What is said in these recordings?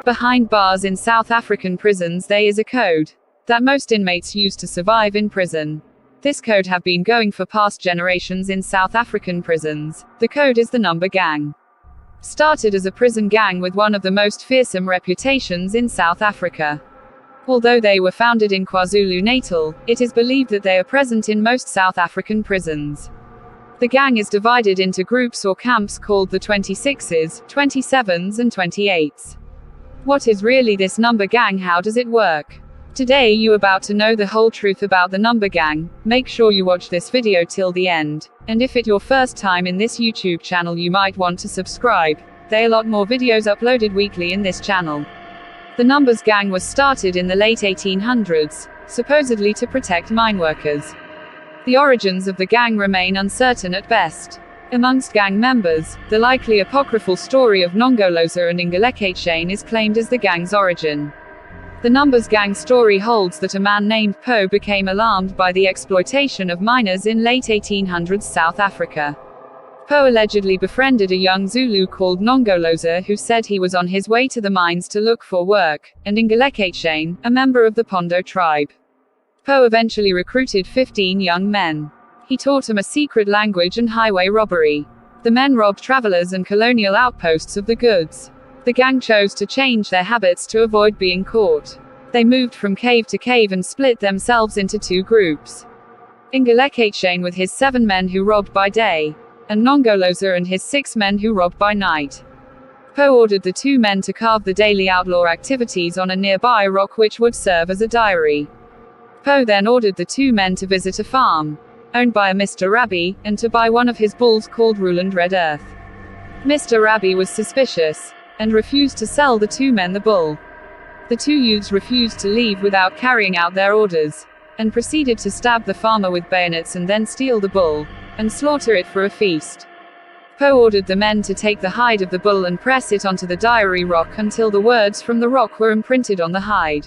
Behind bars in South African prisons there is a code that most inmates use to survive in prison. This code have been going for past generations in South African prisons. The code is the number gang. Started as a prison gang with one of the most fearsome reputations in South Africa. Although they were founded in KwaZulu-Natal, it is believed that they are present in most South African prisons. The gang is divided into groups or camps called the 26s, 27s and 28s. What is really this number gang? How does it work? Today you about to know the whole truth about the number gang. Make sure you watch this video till the end. And if it's your first time in this YouTube channel, you might want to subscribe. There are a lot more videos uploaded weekly in this channel. The Numbers gang was started in the late 1800s, supposedly to protect mine workers. The origins of the gang remain uncertain at best. Amongst gang members, the likely apocryphal story of Nongoloza and Ingeleketshane is claimed as the gang's origin. The Numbers gang story holds that a man named Po became alarmed by the exploitation of miners in late 1800s South Africa. Po allegedly befriended a young Zulu called Nongoloza who said he was on his way to the mines to look for work, and Ingeleketshane, a member of the Pondo tribe. Po eventually recruited 15 young men. He taught them a secret language and highway robbery. The men robbed travelers and colonial outposts of the goods. The gang chose to change their habits to avoid being caught. They moved from cave to cave and split themselves into two groups. Ingeleketshane with his 7 men who robbed by day, and Nongoloza and his 6 men who robbed by night. Po ordered the 2 men to carve the daily outlaw activities on a nearby rock which would serve as a diary. Po then ordered the 2 men to visit a farm, owned by a Mr. Rabbi, and to buy one of his bulls called Ruland Red Earth. Mr. Rabbi was suspicious, and refused to sell the 2 men the bull. The 2 youths refused to leave without carrying out their orders, and proceeded to stab the farmer with bayonets and then steal the bull, and slaughter it for a feast. Po ordered the men to take the hide of the bull and press it onto the diary rock until the words from the rock were imprinted on the hide.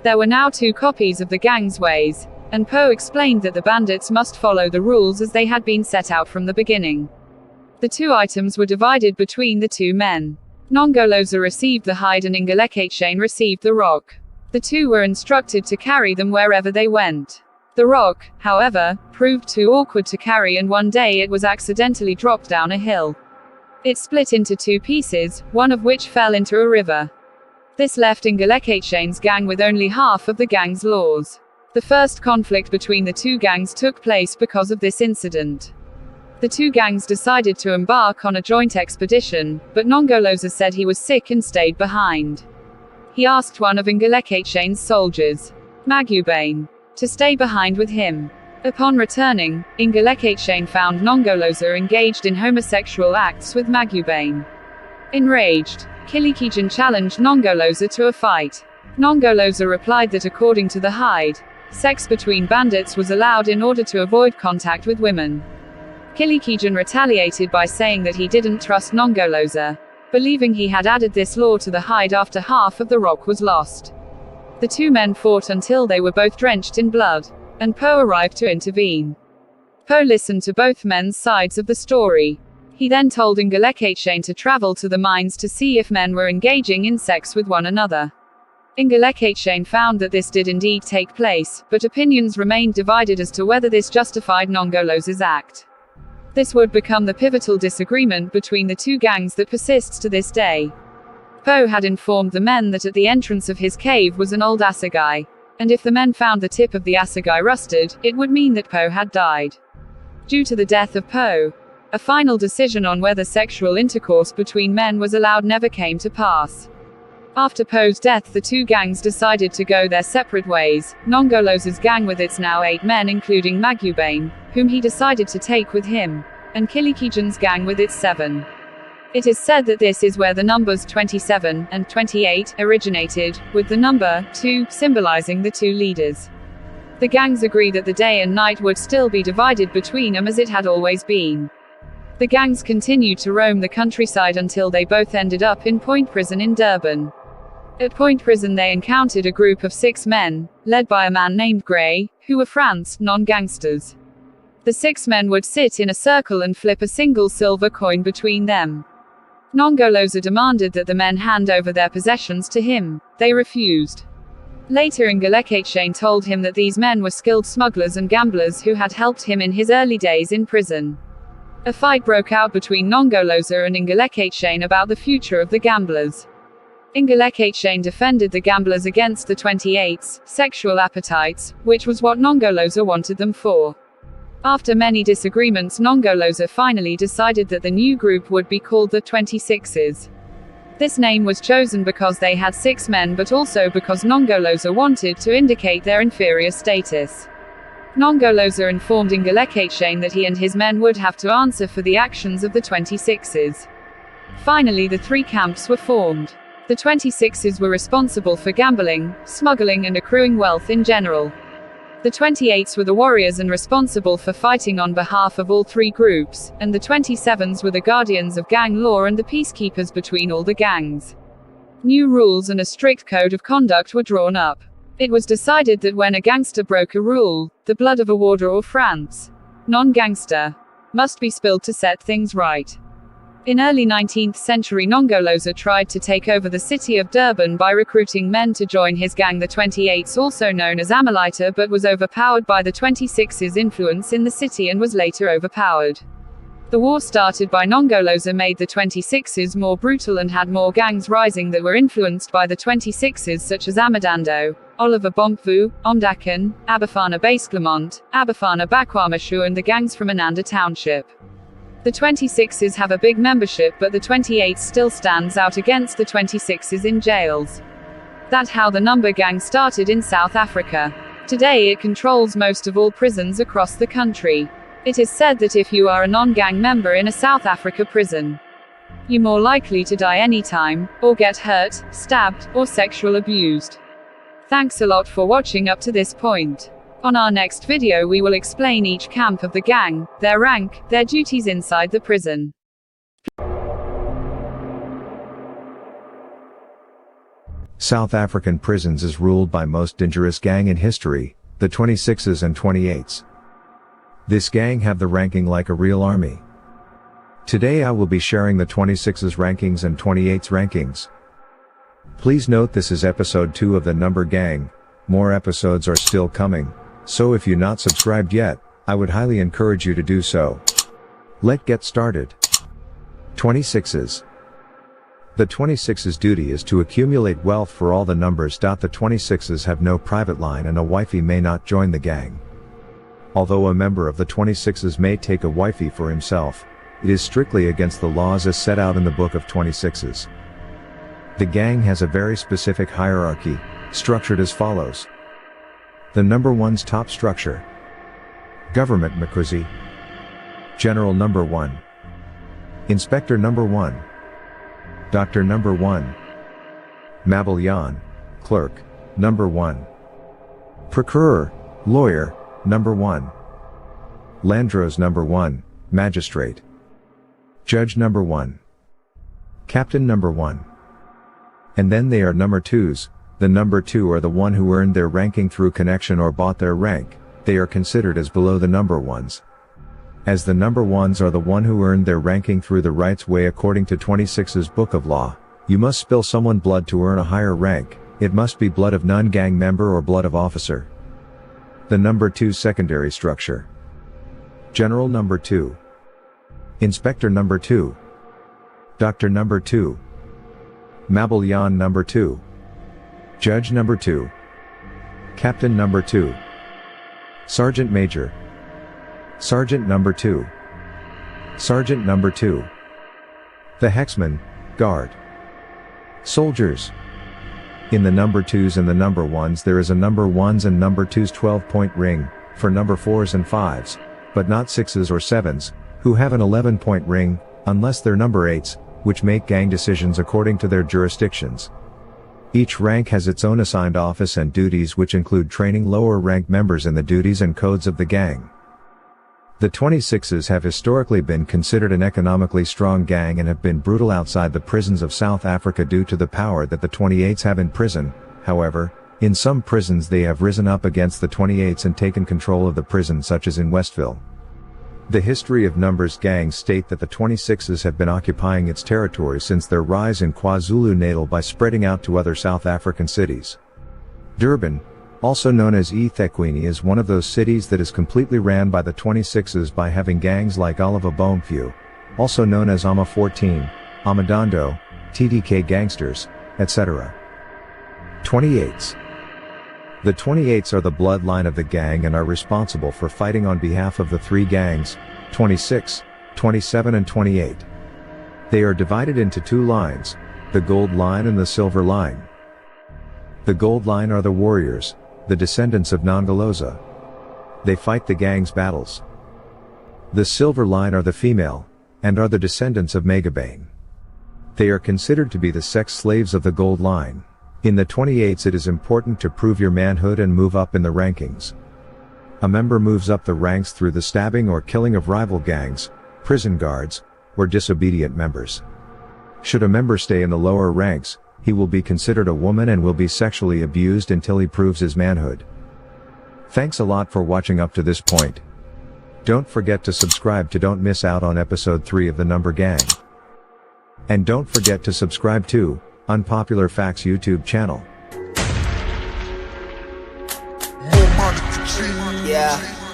There were now 2 copies of the gang's ways, and Po explained that the bandits must follow the rules as they had been set out from the beginning. The 2 items were divided between the 2 men. Nongoloza received the hide and Ingeleketshane received the rock. The 2 were instructed to carry them wherever they went. The rock, however, proved too awkward to carry and one day it was accidentally dropped down a hill. It split into 2 pieces, one of which fell into a river. This left Ingeleketshane's gang with only half of the gang's laws. The first conflict between the 2 gangs took place because of this incident. The 2 gangs decided to embark on a joint expedition, but Nongoloza said he was sick and stayed behind. He asked one of Ingeleketshane's soldiers, Magubane, to stay behind with him. Upon returning, Ingeleketshane found Nongoloza engaged in homosexual acts with Magubane. Enraged, Kilikijin challenged Nongoloza to a fight. Nongoloza replied that according to the hide, sex between bandits was allowed in order to avoid contact with women. Kilikijin retaliated by saying that he didn't trust Nongoloza, believing he had added this law to the hide after half of the rock was lost. The 2 men fought until they were both drenched in blood, and Po arrived to intervene. Po listened to both men's sides of the story. He then told Ingeleketshane to travel to the mines to see if men were engaging in sex with one another. Ingeleketshane found that this did indeed take place, but opinions remained divided as to whether this justified Nongoloza's act. This would become the pivotal disagreement between the 2 gangs that persists to this day. Po had informed the men that at the entrance of his cave was an old assegai, and if the men found the tip of the assegai rusted, it would mean that Po had died. Due to the death of Po, a final decision on whether sexual intercourse between men was allowed never came to pass. After Po's death, the 2 gangs decided to go their separate ways. Nongoloza's gang with its now 8 men including Magubane, whom he decided to take with him, and Kilikijin's gang with its 7. It is said that this is where the numbers 27 and 28 originated, with the number 2 symbolizing the 2 leaders. The gangs agree that the day and night would still be divided between them as it had always been. The gangs continued to roam the countryside until they both ended up in Point Prison in Durban. At Point Prison they encountered a group of 6 men, led by a man named Gray, who were France non-gangsters. The 6 men would sit in a circle and flip a single silver coin between them. Nongoloza demanded that the men hand over their possessions to him. They refused. Later Ngileketshain told him that these men were skilled smugglers and gamblers who had helped him in his early days in prison. A fight broke out between Nongoloza and Ngileketshain about the future of the gamblers. Ngileketshain defended the gamblers against the 28's sexual appetites, which was what Nongoloza wanted them for. After many disagreements, Nongoloza finally decided that the new group would be called the 26's. This name was chosen because they had 6 men, but also because Nongoloza wanted to indicate their inferior status. Nongoloza informed Ngileketshain that he and his men would have to answer for the actions of the 26's. Finally, the 3 camps were formed. The 26's were responsible for gambling, smuggling, and accruing wealth in general. The 28's were the warriors and responsible for fighting on behalf of all 3 groups, and the 27's were the guardians of gang law and the peacekeepers between all the gangs. New rules and a strict code of conduct were drawn up. It was decided that when a gangster broke a rule, the blood of a warder or France non-gangster must be spilled to set things right. In early 19th century, Nongoloza tried to take over the city of Durban by recruiting men to join his gang, the 28's, also known as Amalita, but was overpowered by the 26's influence in the city and was later overpowered. The war started by Nongoloza made the 26's more brutal and had more gangs rising that were influenced by the 26's, such as Amadando, Oliver Bompvu, Omdakan, Abafana Baseclamont, Abafana Bakwamashu, and the gangs from Ananda Township. The 26's have a big membership, but the 28's still stands out against the 26's in jails. That's how the number gang started in South Africa. Today it controls most of all prisons across the country. It is said that if you are a non-gang member in a South Africa prison, you're more likely to die anytime, or get hurt, stabbed, or sexual abused. Thanks a lot for watching up to this point. On our next video we will explain each camp of the gang, their rank, their duties inside the prison. South African prisons is ruled by most dangerous gang in history, the 26's and 28's. This gang have the ranking like a real army. Today I will be sharing the 26's rankings and 28's rankings. Please note this is episode 2 of the number gang. More episodes are still coming. So if you're not subscribed yet, I would highly encourage you to do so. Let's get started. 26's. The 26's duty is to accumulate wealth for all the numbers. The 26's have no private line and a wifey may not join the gang. Although a member of the 26's may take a wifey for himself, it is strictly against the laws as set out in the Book of 26's. The gang has a very specific hierarchy, structured as follows. The number 1's top structure. Government Mkhuzi. General number 1. Inspector number 1. Doctor number 1. Mabeljan, Clerk, number 1. Procurer, Lawyer, number 1. Landros number 1, Magistrate. Judge number 1. Captain number 1. And then they are number 2's. The number 2 are the one who earned their ranking through connection or bought their rank. They are considered as below the number 1's. As the number 1's are the one who earned their ranking through the rights way according to 26's Book of Law, you must spill someone blood to earn a higher rank. It must be blood of non-gang member or blood of officer. The number 2 secondary structure. General number 2. Inspector number 2. Doctor number 2. Mabeljan number 2. Judge number 2. Captain number 2. Sergeant Major. Sergeant number 2. Sergeant number 2. The Hexman, Guard. Soldiers. In the number 2's and the number 1's there is a number 1's and number 2's 12-point ring, for number 4's and 5's, but not 6's or 7's, who have an 11-point ring, unless they're number 8's, which make gang decisions according to their jurisdictions. Each rank has its own assigned office and duties, which include training lower rank members in the duties and codes of the gang. The 26's have historically been considered an economically strong gang and have been brutal outside the prisons of South Africa due to the power that the 28's have in prison. However, in some prisons they have risen up against the 28's and taken control of the prison, such as in Westville. The history of numbers gangs state that the 26s have been occupying its territory since their rise in KwaZulu-Natal by spreading out to other South African cities. Durban, also known as eThekwini, is one of those cities that is completely ran by the 26s by having gangs like Oliver Boomfu, also known as AMA 14, Amadondo, TDK Gangsters, etc. 28s. The 28s are the bloodline of the gang and are responsible for fighting on behalf of the three gangs, 26, 27 and 28. They are divided into two lines, the gold line and the silver line. The gold line are the warriors, the descendants of Nongoloza. They fight the gang's battles. The silver line are the female, and are the descendants of Megabane. They are considered to be the sex slaves of the gold line. In the 28s it is important to prove your manhood and move up in the rankings. A member moves up the ranks through the stabbing or killing of rival gangs, prison guards, or disobedient members. Should a member stay in the lower ranks, he will be considered a woman and will be sexually abused until he proves his manhood. Thanks a lot for watching up to this point. Don't forget to subscribe to don't miss out on episode 3 of the Number Gang. And don't forget to subscribe to Unpopular Facts YouTube channel. Yeah.